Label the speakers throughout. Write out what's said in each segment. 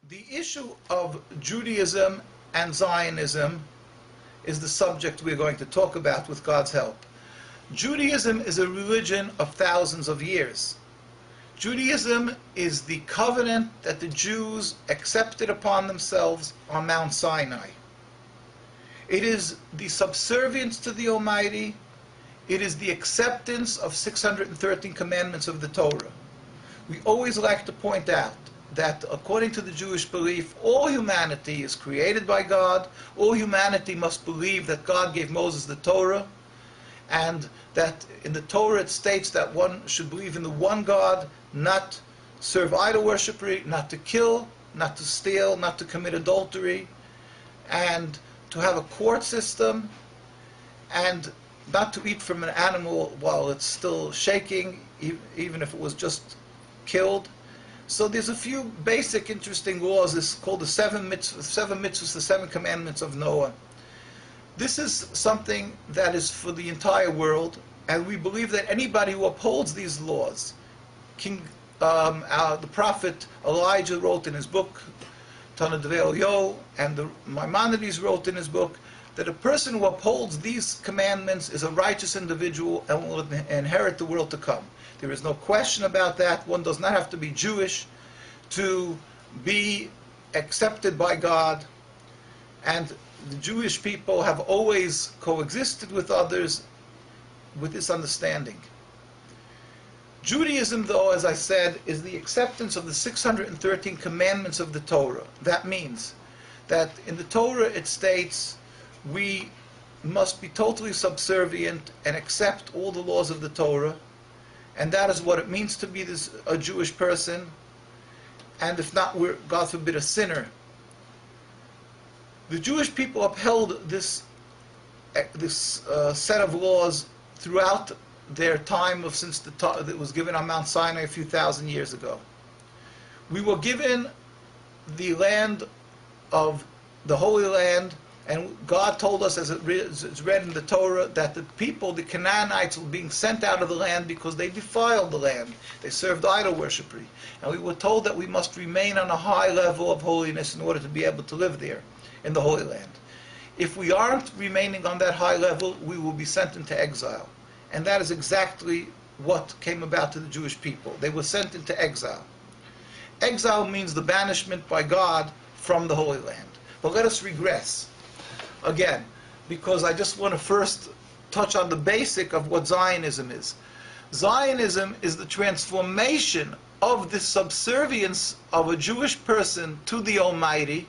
Speaker 1: The issue of Judaism and Zionism is the subject we're going to talk about with God's help. Judaism is a religion of thousands of years. Judaism is the covenant that the Jews accepted upon themselves on Mount Sinai. It is the subservience to the Almighty. It is the acceptance of 613 commandments of the Torah. We always like to point out that according to the Jewish belief, all humanity is created by God. All humanity must believe that God gave Moses the Torah, and that in the Torah it states that one should believe in the one God, not serve idol worshipry, not to kill, not to steal, not to commit adultery, and to have a court system, and not to eat from an animal while it's still shaking, even if it was just killed. So there's a few basic interesting laws. It's called the seven mitzvahs, the 7 commandments of Noah. This is something that is for the entire world, and we believe that anybody who upholds these laws, the prophet Elijah wrote in his book, Tana Devel Yo, and the Maimonides wrote in his book, that a person who upholds these commandments is a righteous individual and will inherit the world to come. There is no question about that. One does not have to be Jewish to be accepted by God, and the Jewish people have always coexisted with others with this understanding. Judaism, though, as I said, is the acceptance of the 613 commandments of the Torah. That means that in the Torah it states we must be totally subservient and accept all the laws of the Torah, and that is what it means to be a Jewish person, and if not, we're, God forbid, a sinner. The Jewish people upheld this set of laws throughout their time since it was given on Mount Sinai a few thousand years ago. We were given the land of the Holy Land, and God told us, as it's read in the Torah, that the people, the Canaanites, were being sent out of the land because they defiled the land. They served idol worshipry. And we were told that we must remain on a high level of holiness in order to be able to live there in the Holy Land. If we aren't remaining on that high level, we will be sent into exile. And that is exactly what came about to the Jewish people. They were sent into exile. Exile means the banishment by God from the Holy Land. But let us regress again, because I just want to first touch on the basic of what Zionism is. Zionism is the transformation of the subservience of a Jewish person to the Almighty,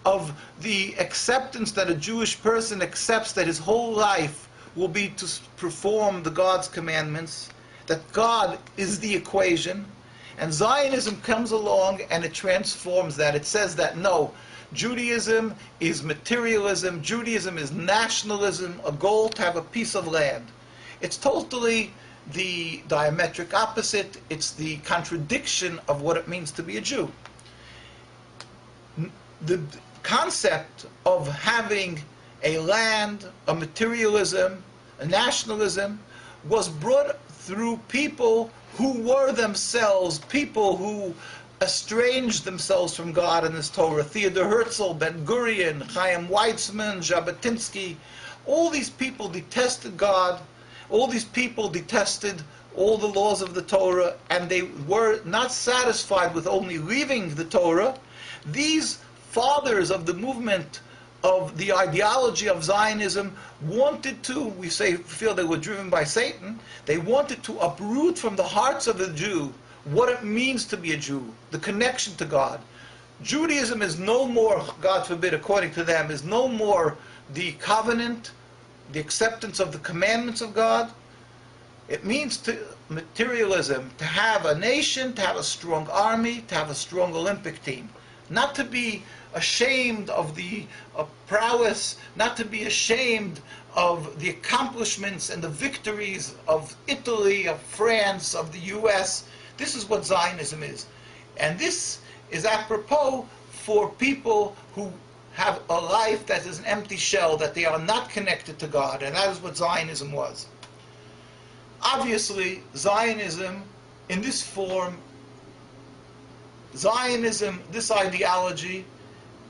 Speaker 1: of the acceptance that a Jewish person accepts that his whole life will be to perform the God's commandments, that God is the equation, and Zionism comes along and it transforms that. It says that no, Judaism is materialism, Judaism is nationalism, a goal to have a piece of land. It's totally the diametric opposite. It's the contradiction of what it means to be a Jew. The concept of having a land, a materialism, a nationalism, was brought through people who were themselves people who estranged themselves from God and His Torah. Theodor Herzl, Ben Gurion, Chaim Weizmann, Jabotinsky, all these people detested God, all these people detested all the laws of the Torah, and they were not satisfied with only leaving the Torah. These fathers of the movement of the ideology of Zionism wanted to, feel they were driven by Satan, they wanted to uproot from the hearts of the Jew what it means to be a Jew, the connection to God. Judaism is no more, God forbid, according to them, is no more the covenant, the acceptance of the commandments of God. It means materialism, to have a nation, to have a strong army, to have a strong Olympic team. Not to be ashamed of the prowess, not to be ashamed of the accomplishments and the victories of Italy, of France, of the US. This is what Zionism is. And this is apropos for people who have a life that is an empty shell, that they are not connected to God, and that is what Zionism was. Obviously, Zionism, in this form, Zionism, this ideology,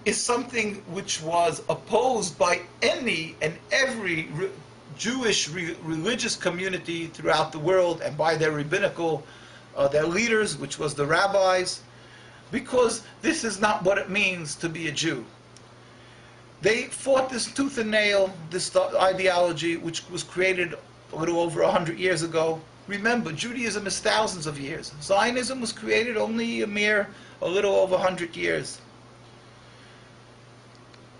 Speaker 1: is something which was opposed by any and every Jewish religious community throughout the world, and by their rabbinical, their leaders, which was the rabbis, because this is not what it means to be a Jew. They fought this tooth and nail, this ideology, which was created a little over 100 years ago. Remember, Judaism is thousands of years. Zionism was created only a little over 100 years.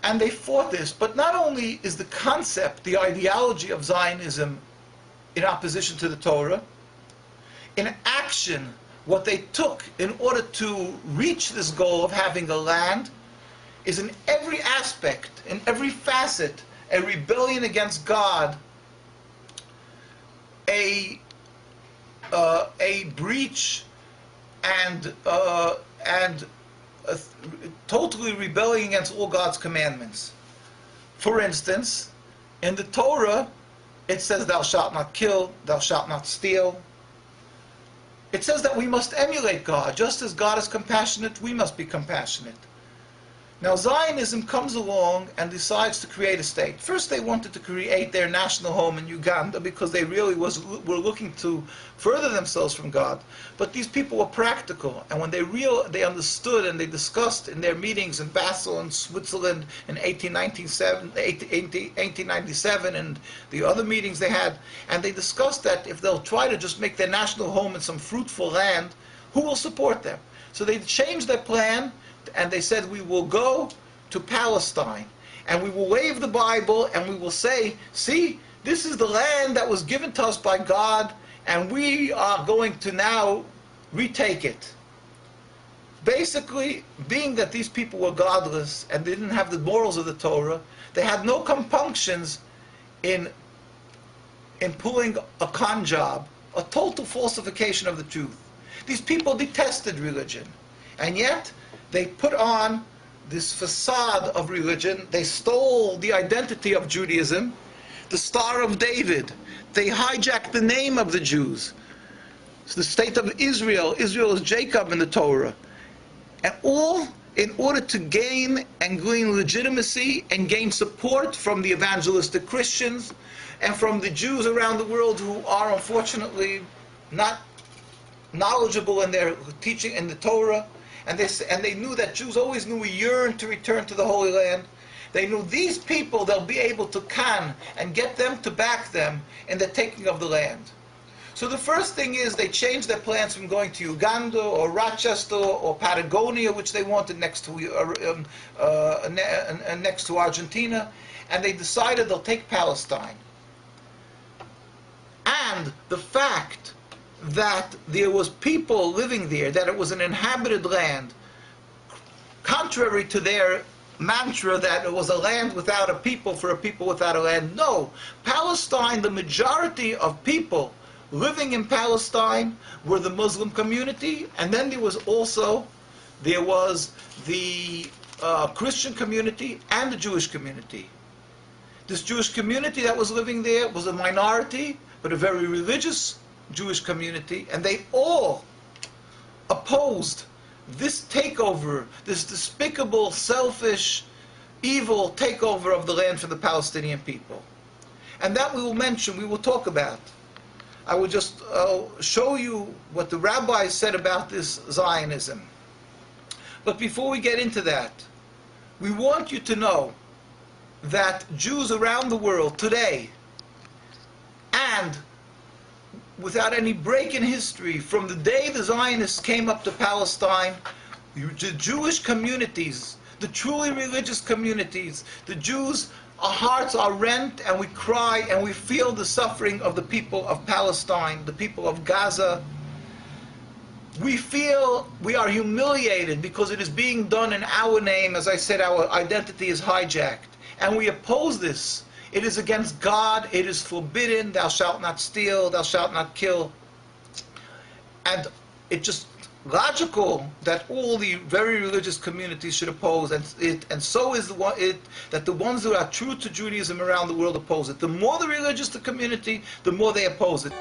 Speaker 1: And they fought this, but not only is the concept, the ideology of Zionism in opposition to the Torah, in action, what they took in order to reach this goal of having a land is in every aspect, in every facet, a rebellion against God, a breach and totally rebelling against all God's commandments. For instance, in the Torah, it says, "Thou shalt not kill, thou shalt not steal." It says that we must emulate God. Just as God is compassionate, we must be compassionate. Now Zionism comes along and decides to create a state. First they wanted to create their national home in Uganda because they really were looking to further themselves from God. But these people were practical, and when they understood and they discussed in their meetings in Basel and Switzerland in 1897 and the other meetings they had, and they discussed that if they'll try to just make their national home in some fruitful land, who will support them? So they changed their plan, and they said, we will go to Palestine, and we will wave the Bible, and we will say, see, this is the land that was given to us by God, and we are going to now retake it. Basically, being that these people were godless and they didn't have the morals of the Torah, they had no compunctions in pulling a con job, a total falsification of the truth. These people detested religion, and yet they put on this facade of religion. They stole the identity of Judaism, the Star of David. They hijacked the name of the Jews. It's the state of Israel. Israel is Jacob in the Torah. And all in order to gain legitimacy and gain support from the evangelistic Christians and from the Jews around the world who are unfortunately not knowledgeable in their teaching in the Torah. And they knew that Jews always knew we yearned to return to the Holy Land. They knew these people, they'll be able to con and get them to back them in the taking of the land. So the first thing is they changed their plans from going to Uganda or Rochester or Patagonia, which they wanted next to Argentina, and they decided they'll take Palestine. And the fact that there was people living there, that it was an inhabited land, contrary to their mantra that it was a land without a people for a people without a land. No, Palestine, the majority of people living in Palestine were the Muslim community, and then there was the Christian community and the Jewish community. This Jewish community that was living there was a minority, but a very religious Jewish community, and they all opposed this takeover, this despicable, selfish, evil takeover of the land for the Palestinian people. And that we will mention, we will talk about. I will just show you what the rabbis said about this Zionism. But before we get into that, we want you to know that Jews around the world today, and without any break in history, from the day the Zionists came up to Palestine, the Jewish communities, the truly religious communities, the Jews, our hearts are rent and we cry and we feel the suffering of the people of Palestine, the people of Gaza. We feel we are humiliated because it is being done in our name. As I said, our identity is hijacked. And we oppose this. It is against God, it is forbidden, thou shalt not steal, thou shalt not kill. And it's just logical that all the very religious communities should oppose, and so is that the ones who are true to Judaism around the world oppose it. The more the religious the community, the more they oppose it.